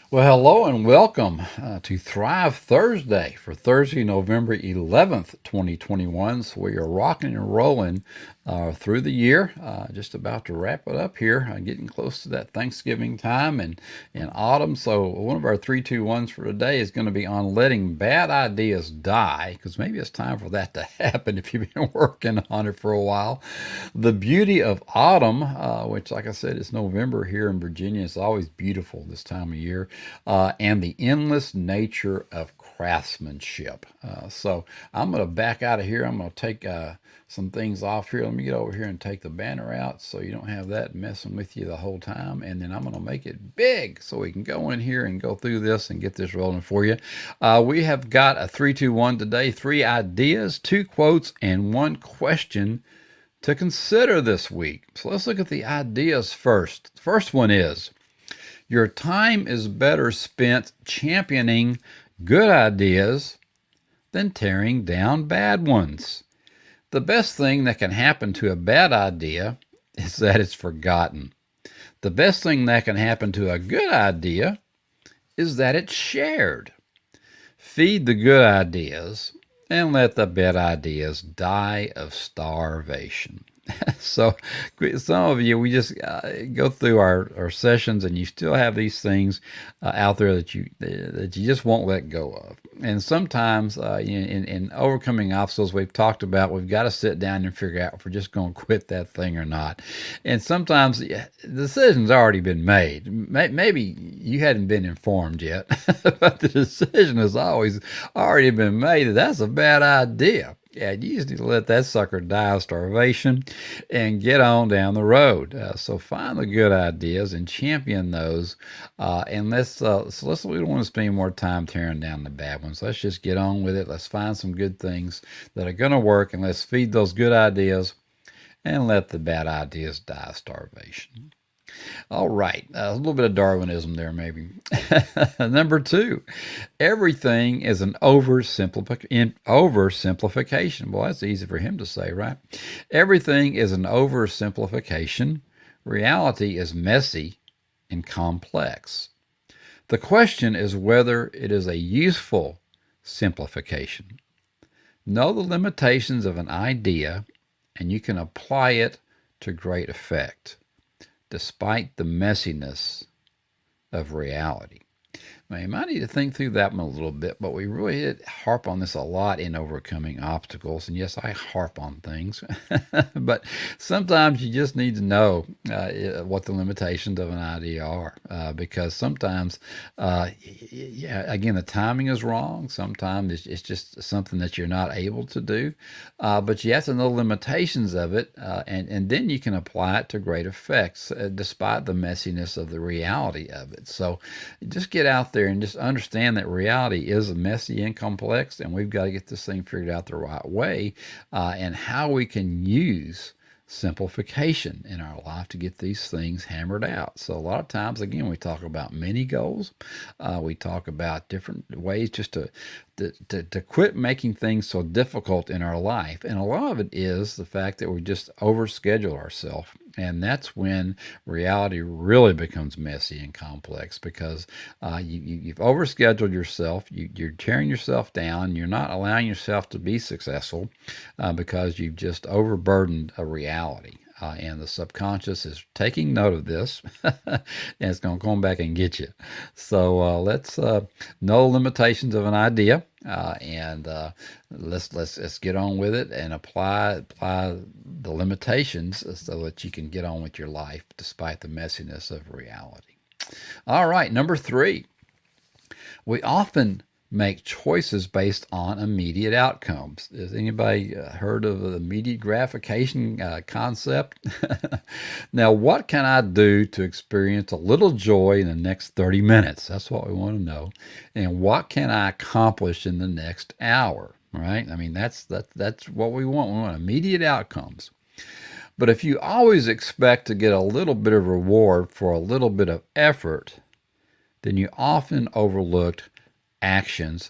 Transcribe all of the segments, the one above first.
Well, hello and welcome to Thrive Thursday for Thursday, November 11th, 2021. So we are rocking and rolling through the year, just about to wrap it up here, getting close to that Thanksgiving time and autumn. So one of our 3, 2, 1s for today is going to be on letting bad ideas die, because maybe it's time for that to happen if you've been working on it for a while. The beauty of autumn, which, like I said, is November here in Virginia. It's always beautiful this time of year, and the endless nature of craftsmanship. So I'm going to back out of here. I'm going to take some things off here. Let me get over here and take the banner out so you don't have that messing with you the whole time. And then I'm going to make it big so we can go in here and go through this and get this rolling for you. We have got a 3, 2, 1 today, 3 ideas, 2 quotes, and 1 question to consider this week. So let's look at the ideas first. The first one is, your time is better spent championing good ideas than tearing down bad ones. The best thing that can happen to a bad idea is that it's forgotten. The best thing that can happen to a good idea is that it's shared. Feed the good ideas and let the bad ideas die of starvation. So some of you, we just go through our sessions, and you still have these things out there that you just won't let go of. And sometimes in overcoming obstacles, we've talked about, we've got to sit down and figure out if we're just going to quit that thing or not. And sometimes the decision's already been made. Maybe you hadn't been informed yet, but the decision has always already been made that that's a bad idea. Yeah, you just need to let that sucker die of starvation and get on down the road. So find the good ideas and champion those. And we don't want to spend more time tearing down the bad ones. Let's just get on with it. Let's find some good things that are going to work, and let's feed those good ideas and let the bad ideas die of starvation. All right, a little bit of Darwinism there, maybe. Number 2, everything is an oversimplification. Well, that's easy for him to say, right? Everything is an oversimplification. Reality is messy and complex. The question is whether it is a useful simplification. Know the limitations of an idea, and you can apply it to great effect, despite the messiness of reality. Now, you might need to think through that one a little bit, but we really did harp on this a lot in overcoming obstacles. And yes, I harp on things, but sometimes you just need to know what the limitations of an idea are, because sometimes, again, the timing is wrong. Sometimes it's just something that you're not able to do, but you have to know the limitations of it, and then you can apply it to great effects, despite the messiness of the reality of it. So just get out there and just understand that reality is messy and complex, and we've got to get this thing figured out the right way, and how we can use simplification in our life to get these things hammered out. So a lot of times, again, we talk about mini goals. We talk about different ways just to quit making things so difficult in our life. And a lot of it is the fact that we just overschedule ourselves. And that's when reality really becomes messy and complex, because you've overscheduled yourself. You're tearing yourself down. You're not allowing yourself to be successful because you've just overburdened a reality. And the subconscious is taking note of this, and it's going to come back and get you. So let's know the limitations of an idea, and let's get on with it and apply the limitations so that you can get on with your life despite the messiness of reality. All right, number 3. We often make choices based on immediate outcomes. Has anybody heard of the immediate gratification concept? Now, what can I do to experience a little joy in the next 30 minutes? That's what we want to know. And what can I accomplish in the next hour? Right? I mean, that's what we want. We want immediate outcomes. But if you always expect to get a little bit of reward for a little bit of effort, then you often overlooked actions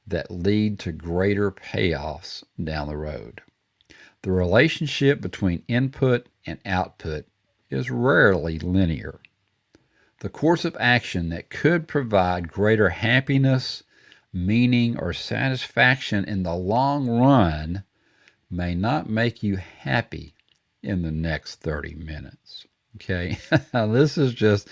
that lead to greater payoffs down the road. The relationship between input and output is rarely linear. The course of action that could provide greater happiness, meaning, or satisfaction in the long run may not make you happy in the next 30 minutes. Okay, this is just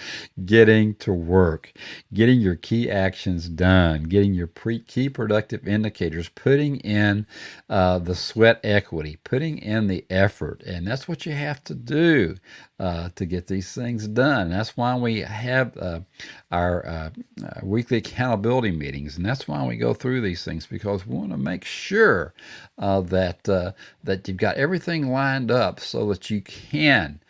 getting to work, getting your key actions done, getting your key productive indicators, putting in the sweat equity, putting in the effort. And that's what you have to do to get these things done. And that's why we have our weekly accountability meetings. And that's why we go through these things, because we want to make sure that you've got everything lined up so that you can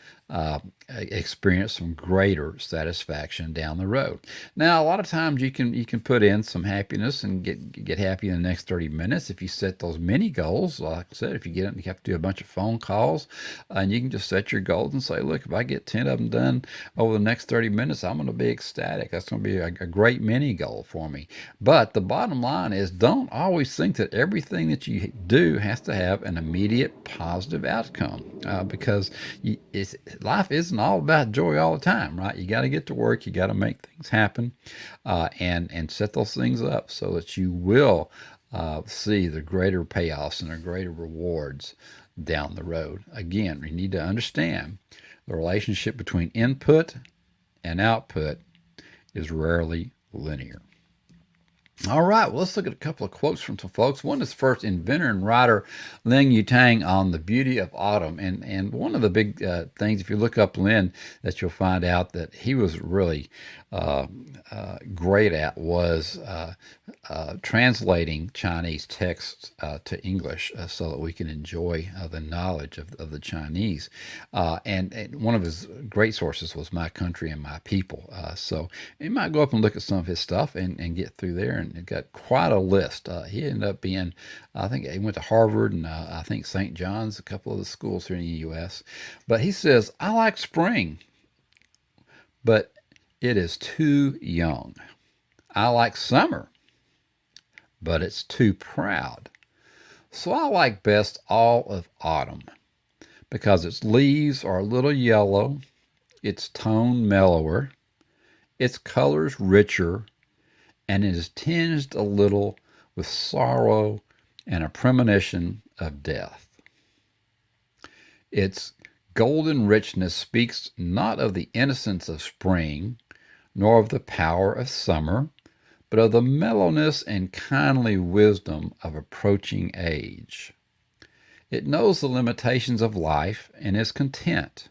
experience some greater satisfaction down the road. Now, a lot of times you can put in some happiness and get happy in the next 30 minutes if you set those mini goals. Like I said, if you you have to do a bunch of phone calls, and you can just set your goals and say, look, if I get 10 of them done over the next 30 minutes, I'm going to be ecstatic. That's going to be a great mini goal for me. But the bottom line is, don't always think that everything that you do has to have an immediate positive outcome, because life isn't all about joy all the time, right? You got to get to work, you got to make things happen, and set those things up so that you will see the greater payoffs and the greater rewards down the road. Again, we need to understand the relationship between input and output is rarely linear. All right, well, let's look at a couple of quotes from some folks. One is first inventor and writer Ling Yutang on the beauty of autumn. And one of the big things, if you look up Lin, that you'll find out that he was really great at was translating Chinese texts to English so that we can enjoy the knowledge of the Chinese. And one of his great sources was My Country and My People. So you might go up and look at some of his stuff and get through there, and it got quite a list. He ended up being, I think he went to Harvard and I think St. John's, a couple of the schools here in the U.S. But he says, I like spring, but it is too young. I like summer, but it's too proud. So I like best all of autumn, because its leaves are a little yellow, its tone mellower, its colors richer, and it is tinged a little with sorrow and a premonition of death. Its golden richness speaks not of the innocence of spring, nor of the power of summer, but of the mellowness and kindly wisdom of approaching age. It knows the limitations of life and is content.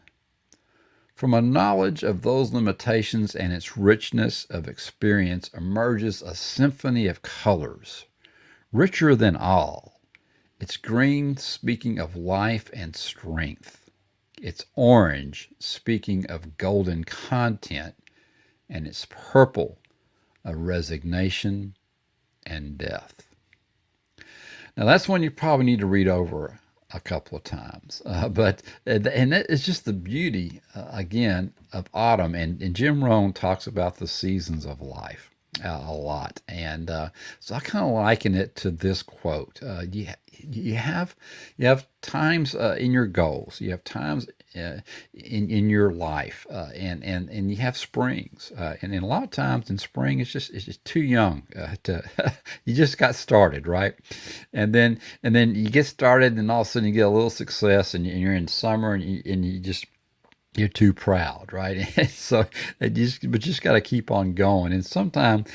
From a knowledge of those limitations and its richness of experience emerges a symphony of colors, richer than all, its green speaking of life and strength, its orange speaking of golden content, and its purple of resignation and death. Now that's one you probably need to read over a couple of times, but it's just the beauty again of autumn. And Jim Rohn talks about the seasons of life a lot, and so I kind of liken it to this quote. You have times in your goals. You have times in your life, and you have springs, and a lot of times in spring it's just too young to you just got started, right? And then you get started, and all of a sudden you get a little success, and you're in summer, and you're too proud, right? So but you just got to keep on going. And sometimes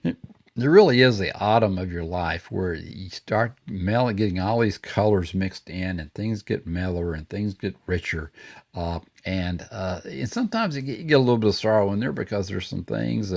there really is the autumn of your life where you start getting all these colors mixed in, and things get mellower and things get richer. And sometimes you get a little bit of sorrow in there, because there's some things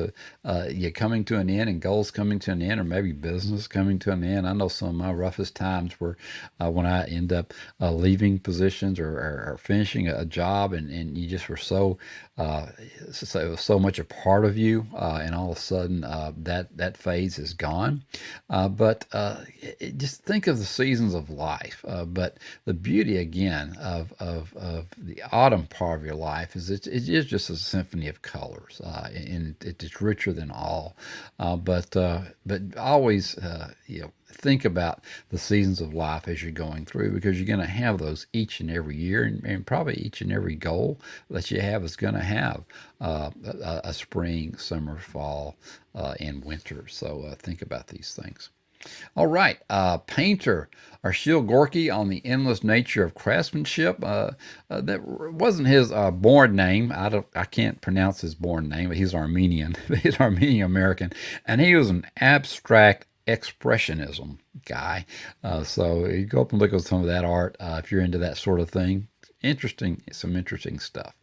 you're coming to an end, and goals coming to an end, or maybe business coming to an end. I know some of my roughest times were when I end up leaving positions or finishing a job, and you just were so it was so much a part of you, and all of a sudden that phase is gone. But just think of the seasons of life. But the beauty again of the autumn part of your life is it is just a symphony of colors, and it's richer than all. But always, think about the seasons of life as you're going through, because you're going to have those each and every year, and probably each and every goal that you have is going to have a spring, summer, fall, and winter. So think about these things. All right, painter Arshil Gorky on the endless nature of craftsmanship. That wasn't his born name. I can't pronounce his born name, but he's Armenian. He's Armenian American, and he was an abstract expressionism guy. So you go up and look at some of that art if you're into that sort of thing. Interesting, some interesting stuff.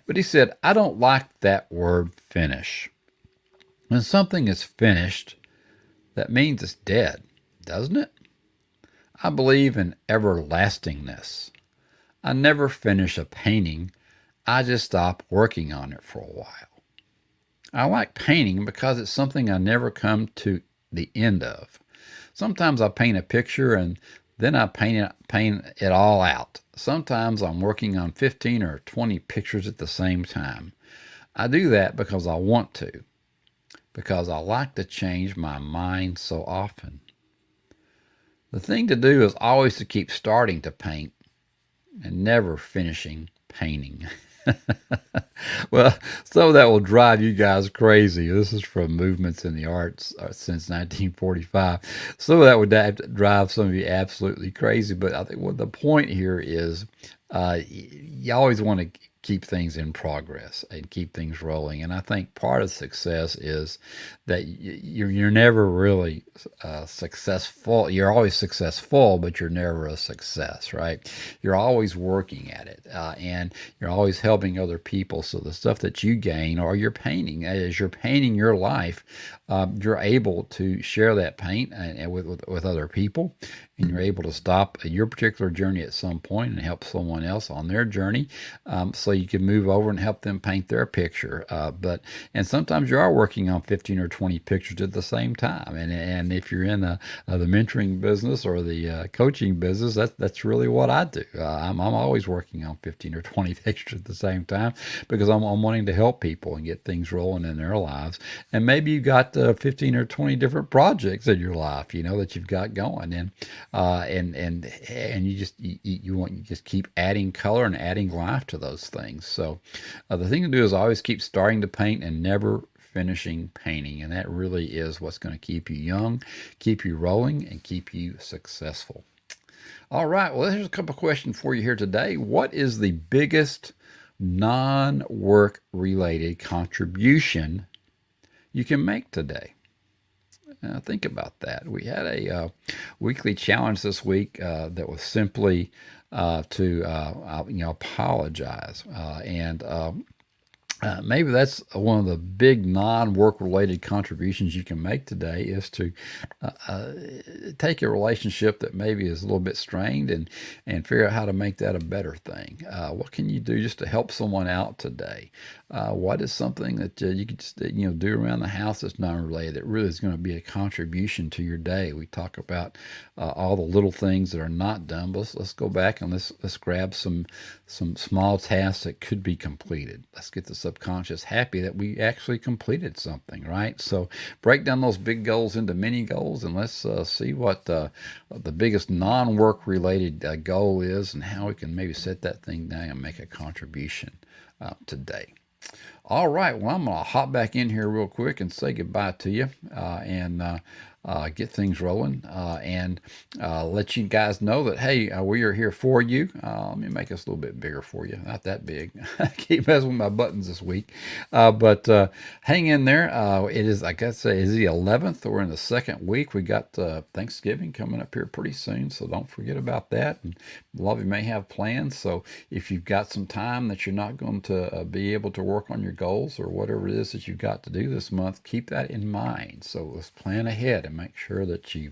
But he said, I don't like that word finish. When something is finished, that means it's dead, doesn't it? I believe in everlastingness. I never finish a painting. I just stop working on it for a while. I like painting because it's something I never come to the end of. Sometimes I paint a picture and then I paint it all out. Sometimes I'm working on 15 or 20 pictures at the same time. I do that because I want to, because I like to change my mind so often. The thing to do is always to keep starting to paint and never finishing painting. Well, some of that will drive you guys crazy. This is from Movements in the Arts since 1945. Some of that would drive some of you absolutely crazy. But I think what the point here is, you always want to keep things in progress and keep things rolling. And I think part of success is that you're never really successful. You're always successful, but you're never a success, right? You're always working at it, and you're always helping other people. So the stuff that you gain or you're painting, as you're painting your life, you're able to share that paint and with other people, and you're able to stop your particular journey at some point and help someone else on their journey, so you can move over and help them paint their picture. And sometimes you are working on 15 or 20 pictures at the same time. And if you're in the mentoring business or the coaching business, that's really what I do. I'm always working on 15 or 20 pictures at the same time, because I'm wanting to help people and get things rolling in their lives. And maybe you've got 15 or 20 different projects in your life, that you've got going, and you just keep adding color and adding life to those things. So the thing to do is always keep starting to paint and never finishing painting, and that really is what's going to keep you young, keep you rolling, and keep you successful. All right, well, here's a couple of questions for you here today. What is the biggest non-work related contribution you can make today? Think about that. We had a weekly challenge this week that was simply to apologize, and maybe that's one of the big non-work related contributions you can make today, is to take a relationship that maybe is a little bit strained and figure out how to make that a better thing. What can you do just to help someone out today? What is something that you could just do around the house that's non-related that really is going to be a contribution to your day? We talk about all the little things that are not done, but let's go back and let's grab some small tasks that could be completed. Let's get the subconscious happy that we actually completed something, right? So break down those big goals into mini goals, and let's see what the biggest non-work related goal is, and how we can maybe set that thing down and make a contribution today. All right, well, I'm going to hop back in here real quick and say goodbye to you, and get things rolling, and let you guys know that, hey, we are here for you. Let me make this a little bit bigger for you. Not that big. I keep messing with my buttons this week. But hang in there. It is, like I say, is the 11th. We're in the second week. We got Thanksgiving coming up here pretty soon, so don't forget about that. And a lot of you may have plans, so if you've got some time that you're not going to be able to work on your goals or whatever it is that you've got to do this month, keep that in mind. So let's plan ahead and make sure that you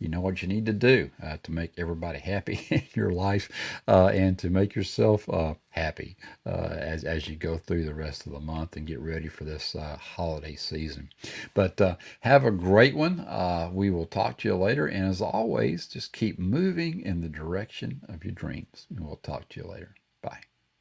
know what you need to do to make everybody happy in your life, and to make yourself happy as you go through the rest of the month and get ready for this holiday season. But have a great one. We will talk to you later, and as always, just keep moving in the direction of your dreams, and we'll talk to you later.